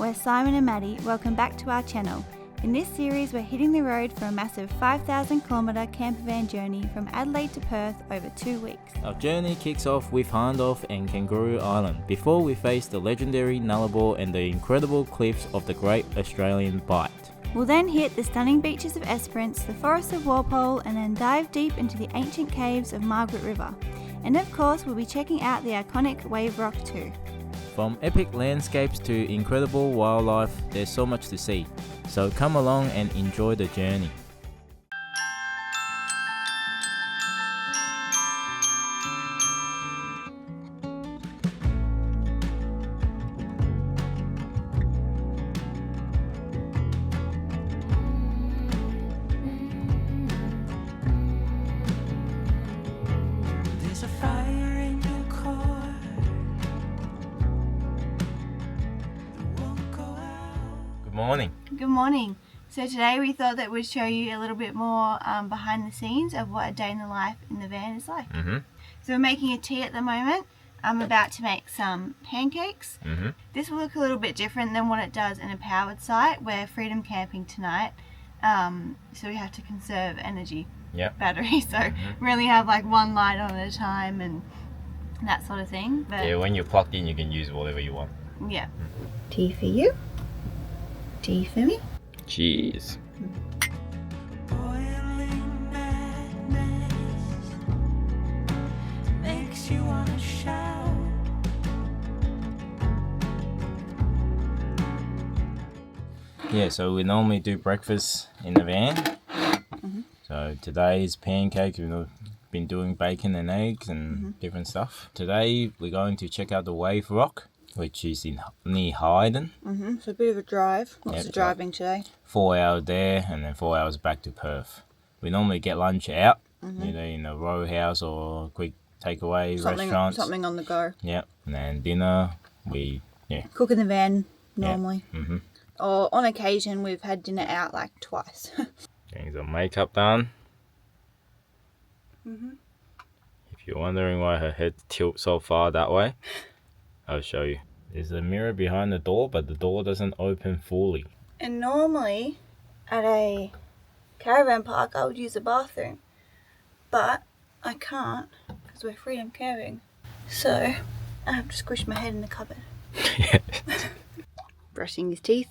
we're Simon and Maddie. Welcome back to our channel. In this series, we're hitting the road for a massive 5,000 kilometre campervan journey from Adelaide to Perth over 2 weeks. Our journey kicks off with Handoff and Kangaroo Island before we face the legendary Nullarbor and the incredible cliffs of the Great Australian Bight. We'll then hit the stunning beaches of Esperance, the forests of Walpole, and then dive deep into the ancient caves of Margaret River. And of course, we'll be checking out the iconic Wave Rock too. From epic landscapes to incredible wildlife, there's so much to see. So come along and enjoy the journey. Morning. Good morning. So today we thought that we'd show you a little bit more behind the scenes of what a day in the life in the van is like. So we're making a tea at the moment. I'm about to make some pancakes. This will look a little bit different than what it does in a powered site. We're freedom camping tonight, so we have to conserve energy, battery. So we only have like one light on at a time and that sort of thing. But yeah, when you're plugged in, you can use whatever you want. Yeah. Tea for you. Tea for me. Cheers. Yeah, so we normally do breakfast in the van. So today's pancakes. We've been doing bacon and eggs and different stuff. Today we're going to check out the Wave Rock, which is near Hyden. So a bit of a drive. Lots of driving today. 4 hours there and then 4 hours back to Perth. We normally get lunch out, either in a row house or quick takeaway restaurants. Something on the go. Yeah, and then dinner, we cook in the van normally. Or on occasion we've had dinner out like twice. Getting some makeup done. If you're wondering why her head tilts so far that way, I'll show you. There's a mirror behind the door, but the door doesn't open fully. And normally at a caravan park I would use a bathroom, but I can't because we're freedom camping. So I have to squish my head in the cupboard. Brushing his teeth.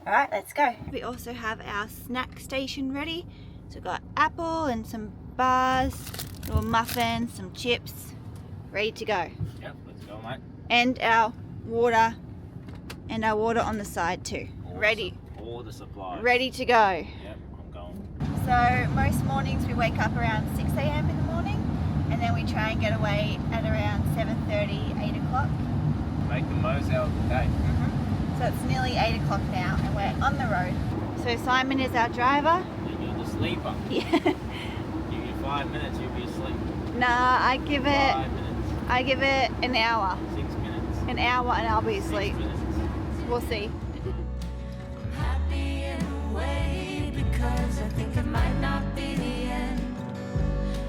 Alright, let's go. We also have our snack station ready. So we've got apple and some bars, little muffins, some chips, ready to go. Yep, let's go, mate. And our water on the side too. All the supplies. Ready to go. Yep, I'm going. So most mornings we wake up around 6 a.m. in the morning and then we try and get away at around 7:30, 8 o'clock. Make the most out of the day. So it's nearly 8 o'clock now and we're on the road. So Simon is our driver. And you're the sleeper. Yeah. Give you 5 minutes, you'll be asleep. Nah, I give 5 minutes. an hour. 6 minutes. An hour and I'll be 6 asleep. minutes. We'll see. I'm happy in a way because I think it might not be the end.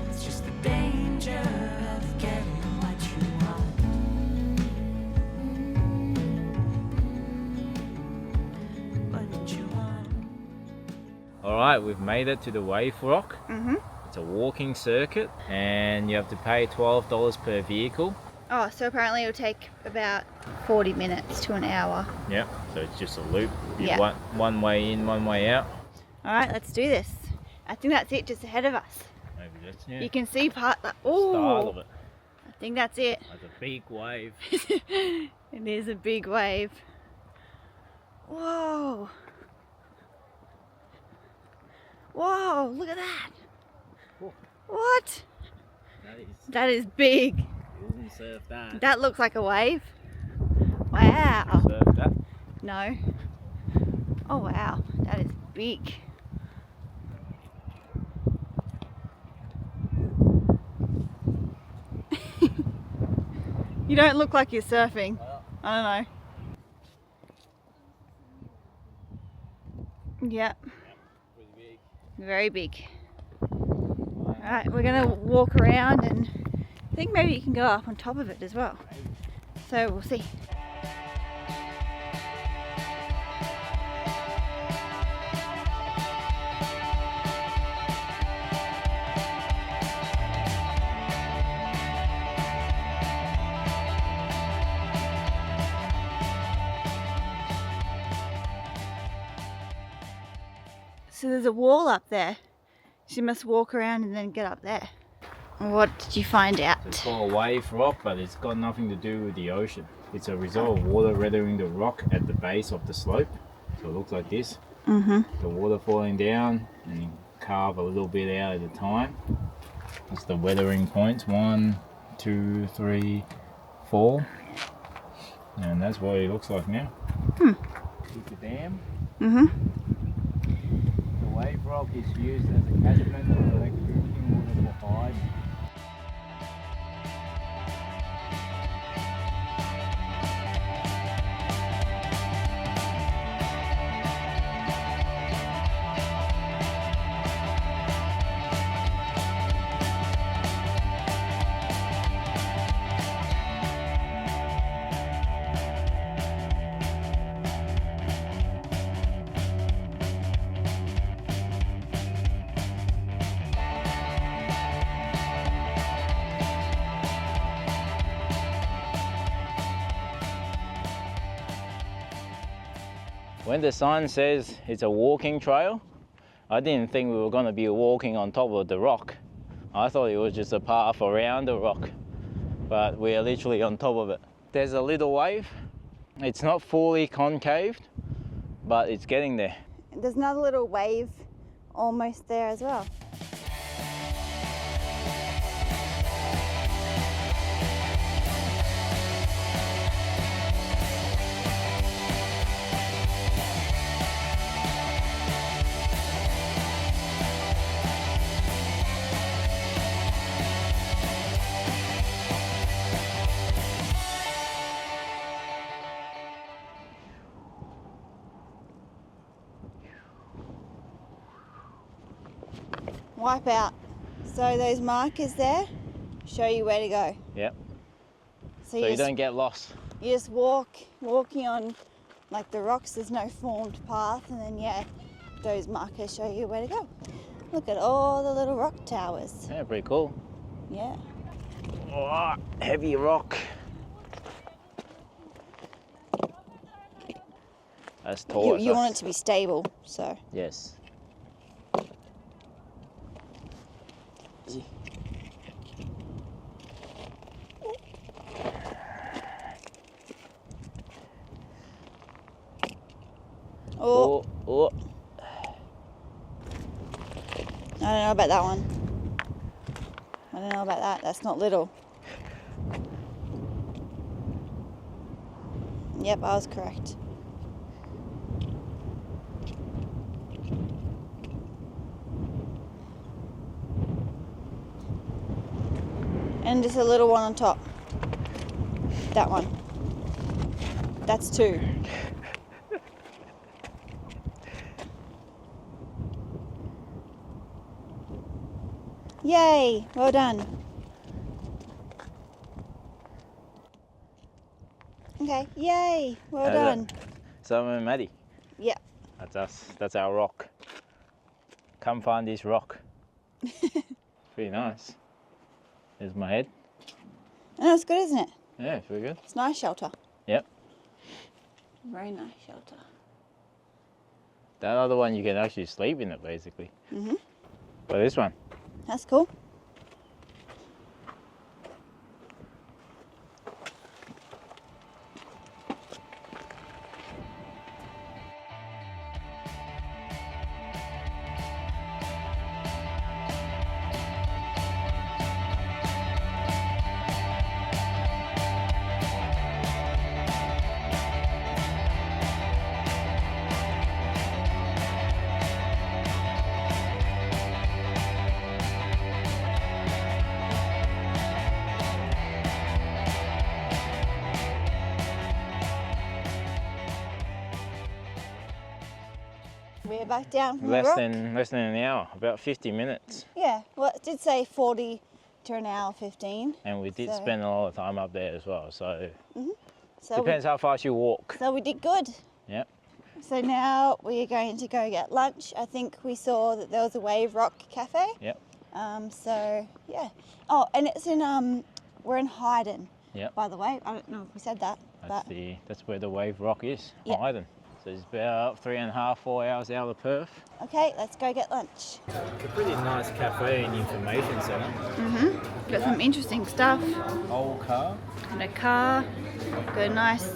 It's just the danger of getting what you want. What you want. Alright, we've made it to the Wave Rock. It's a walking circuit and you have to pay $12 per vehicle. Oh, so apparently it'll take about 40 minutes to an hour. Yep, so it's just a loop. Yeah. One way in, one way out. Alright, let's do this. I think that's it just ahead of us. Maybe that's You can see part that. Oh, style of it. I think that's it. That's a big wave. It is a big wave. Whoa. Whoa, look at that. Whoa. What? That is big. You wouldn't surf that. That looks like a wave. Wow. Surf that? No. Oh wow, that is big. You don't look like you're surfing. I don't know. Yeah. Very big. Alright, we're going to walk around and I think maybe you can go up on top of it as well. So we'll see. So there's a wall up there. So you must walk around and then get up there. What did you find out? It's called a wave rock, but it's got nothing to do with the ocean. It's a result of water weathering the rock at the base of the slope. So it looks like this. The water falling down, and you carve a little bit out at a time. That's the weathering points. 1, 2, 3, 4. And that's what it looks like now. With the dam. The wave rock is used as a catchment to collect drinking water for Hyden. When the sign says it's a walking trail, I didn't think we were going to be walking on top of the rock. I thought it was just a path around the rock, but we are literally on top of it. There's a little wave. It's not fully concaved, but it's getting there. There's another little wave almost there as well. Wipe out. So those markers there show you where to go. Yep. So you don't get lost. You just walking on like the rocks. There's no formed path, and then yeah, those markers show you where to go. Look at all the little rock towers. Yeah, pretty cool. Yeah. Oh, heavy rock. That's tall. You want it to be stable, so. Yes. Oh. Oh. I don't know about that one. I don't know about that. That's not little. Yep, I was correct. And just a little one on top. That one. That's 2. Yay! Well done. Okay, yay! Well done. So I'm Maddie. Yeah. That's us. That's our rock. Come find this rock. Pretty nice. There's my head. Oh, it's good, isn't it? Yeah, it's pretty good. It's nice shelter. Yep. Very nice shelter. That other one you can actually sleep in it basically. Mhm. But this one. That's cool. We're back down from the less rock. than an hour, about 50 minutes. Yeah, well, it did say 40 to an hour 15. And we did So- spend a lot of time up there as well, so So depends how fast you walk. so we did good. Yep. So now we are going to go get lunch. I think we saw that there was a Wave Rock Cafe. Yep. So yeah. Oh, and it's in we're in Hyden. Yep. By the way, I don't know if we said that, but That's where the Wave Rock is, Yeah. Hyden. So it's about 3.5, 4 hours out of Perth. okay, let's go get lunch. It's a pretty nice cafe and information centre. Got some interesting stuff. Old car. Got a car. Got a nice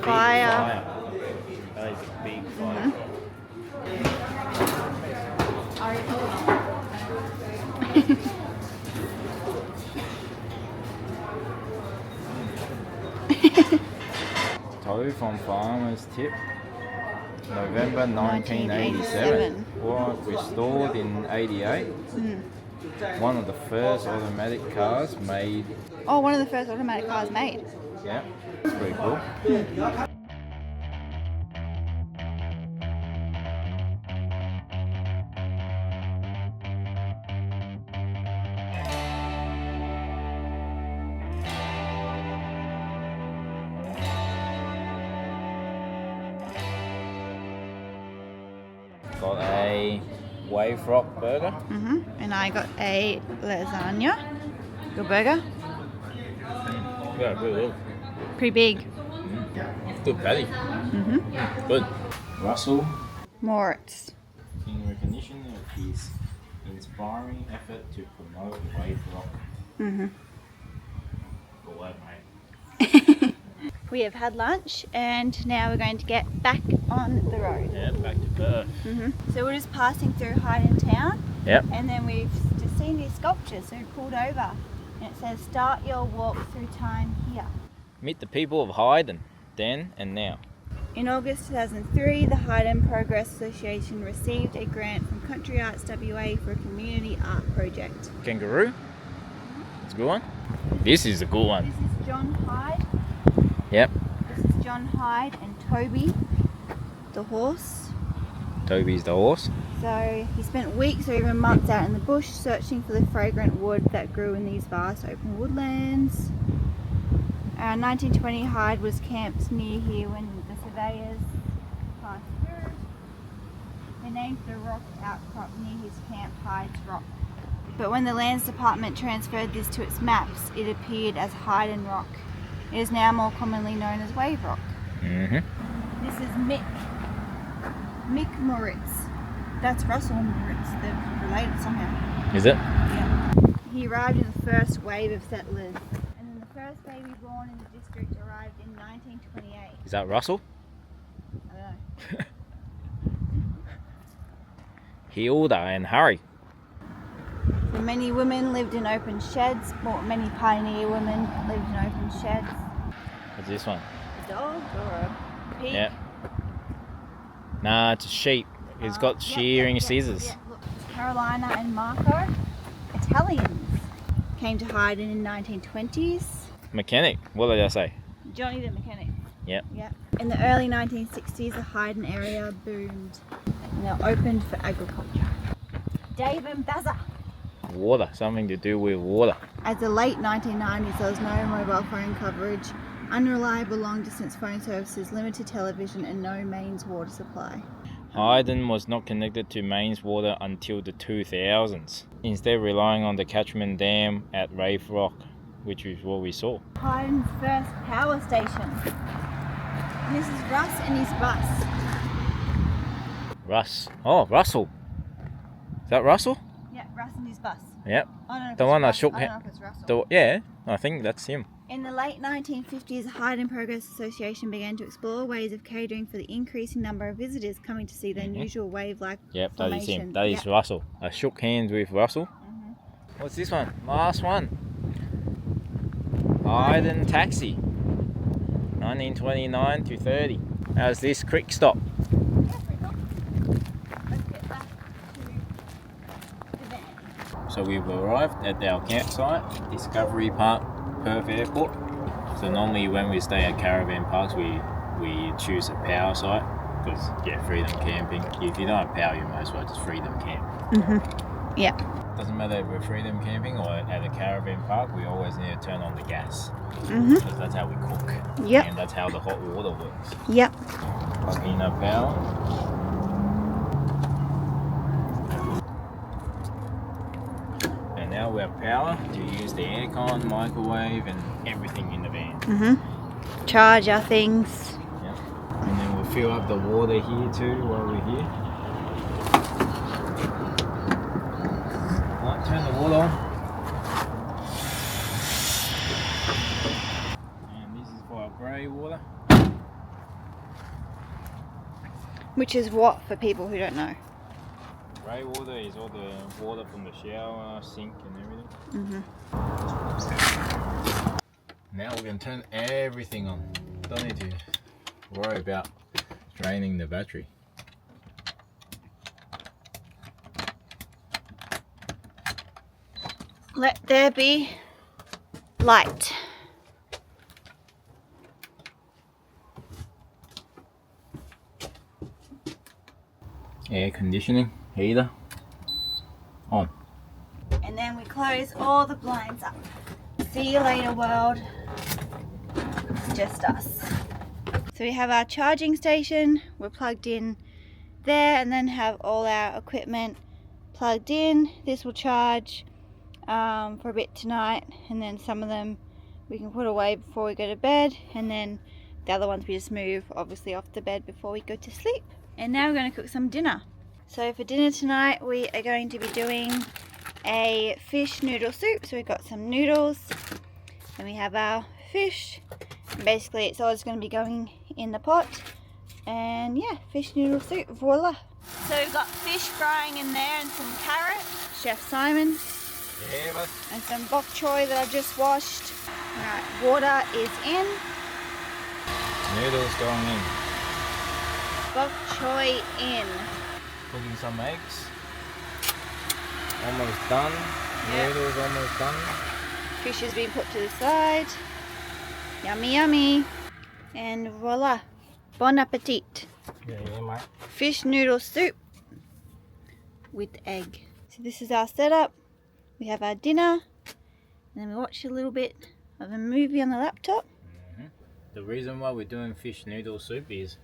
fire. That is a big fire. Toe from Farmer's Tip, November 1987. Was restored in 88. One of the first automatic cars made. Oh, one of the first automatic cars made. Yeah, it's pretty cool. Got a Wave Rock burger. And I got a lasagna. Good burger. Yeah, good. Pretty big. Good patty. Good. Russell, Moritz. in recognition of his inspiring effort to promote Wave Rock. Good work, mate. We have had lunch and now we're going to get back on the road. Yeah, back to Perth. So we're just passing through Hyden town Yep. and then we've just seen these sculptures, so we pulled over and it says start your walk through time here. Meet the people of Hyden, then and now. In August 2003, the Hyden Progress Association received a grant from Country Arts WA for a community art project. Kangaroo. It's a good one. This is a good one. This is John Hyde. Yep. This is John Hyde and Toby, the horse. Toby's the horse. So he spent weeks or even months out in the bush searching for the fragrant wood that grew in these vast open woodlands. Around 1920, Hyde was camped near here when the surveyors passed through. They named the rock outcrop near his camp Hyde's Rock. But when the Lands Department transferred this to its maps, it appeared as Hyden Rock. It is now more commonly known as Wave Rock. This is Mick Moritz. That's Russell Moritz. They're related somehow. Is it? Yeah. He arrived in the first wave of settlers. And then the first baby born in the district arrived in 1928. Is that Russell? I don't know. Hilda and Harry. So many women lived in open sheds. Well, many pioneer women lived in open sheds. What's this one? A dog or a pig? Yeah. Nah, it's a sheep. It's got shearing scissors. Yeah, look. Carolina and Marco, Italians, came to Hyden in 1920s. Mechanic. What did I say? Johnny the mechanic. Yep. Yeah. In the early 1960s, the Hyden area boomed and they opened for agriculture. Dave and Bazza. Water. Something to do with water. As the late 1990s, there was no mobile phone coverage, unreliable long-distance phone services, limited television, and no mains water supply. Hyden was not connected to mains water until the 2000s, instead relying on the catchment dam at Wave Rock, which is what we saw. Hyden's first power station. And this is Russ and his bus. Russ. Oh, Russell. Is that Russell? Yeah, Russ and his bus. Yep. I don't know if The it's one that Russ, shook I don't know if it's Russell. Yeah, I think that's him. In the late 1950s, the Hyden Progress Association began to explore ways of catering for the increasing number of visitors coming to see the unusual wave-like Yep, that is him. formation. That is Yep. Russell. I shook hands with Russell. What's this one? Last one. Hyden Taxi. 1929 to 30. How's this creek stop? Yeah, pretty cool. Let's get back to the van. So we've arrived at our campsite, Discovery Park, Perth Airport. So normally when we stay at caravan parks, we choose a power site. because freedom camping. If you don't have power, you might as well just freedom camp. Yep. Doesn't matter if we're freedom camping or at a caravan park, we always need to turn on the gas. Because that's how we cook. Yep. And that's how the hot water works. Yep. Plug in our power. And now we have power to use the aircon, microwave, and everything in the van. Charge our things. Yep. And then we'll fill up the water here too while we're here. Right, turn the water on. And this is for our grey water. Which is what for people who don't know? Grey water is all the water from the shower, sink and everything. Now we're going to turn everything on. Don't need to worry about draining the battery. Let there be light. Air conditioning, heater, on. And then we close all the blinds up. See you later, world. Just us. So we have our charging station. We're plugged in there, and then have all our equipment plugged in. This will charge for a bit tonight, and then some of them we can put away before we go to bed, and then the other ones we just move obviously off the bed before we go to sleep. And now we're going to cook some dinner. So for dinner tonight we are going to be doing a fish noodle soup. So we've got some noodles and we have our fish. And basically it's always going to be going in the pot. And yeah, fish noodle soup, voila. So we've got fish frying in there and some carrot, Chef Simon. Yeah, but And some bok choy that I've just washed. Alright, water is in. noodles going in. Bok choy in. Cooking some eggs. Almost done. Yep. Noodles almost done. Fish has been put to the side. Yummy, yummy. And voila. Bon appetit. Yeah, mate. Fish noodle soup with egg. So this is our setup. We have our dinner. And then we watch a little bit of a movie on the laptop. The reason why we're doing fish noodle soup is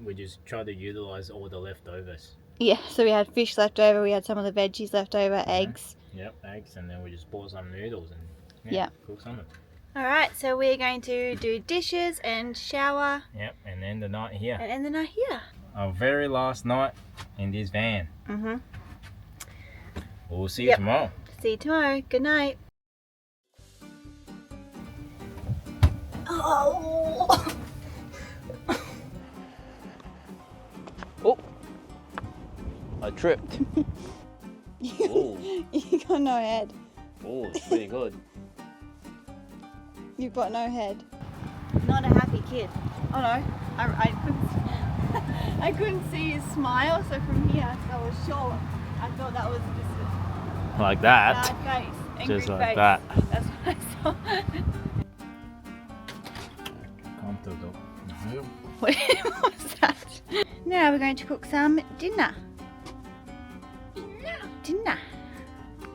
we just try to utilize all the leftovers. Yeah, so we had fish left over, we had some of the veggies left over, eggs. Yep, eggs, and then we just pour some noodles and Yeah. cook something. Alright, so we're going to do dishes and shower Yep, and end the night here. and end the night here. Our very last night in this van. We'll see you Yep. tomorrow. See you tomorrow. Good night. Oh! Oh! I tripped. Oh, You got no head. oh, it's pretty good. You've got no head. Not a happy kid. Oh no, I couldn't. I couldn't see his smile, so from here I was sure. I thought that was just Like a that. sad face, angry Just like face. that. That's what I saw. Comfortable. What was that? Now we're going to cook some dinner. Dinner.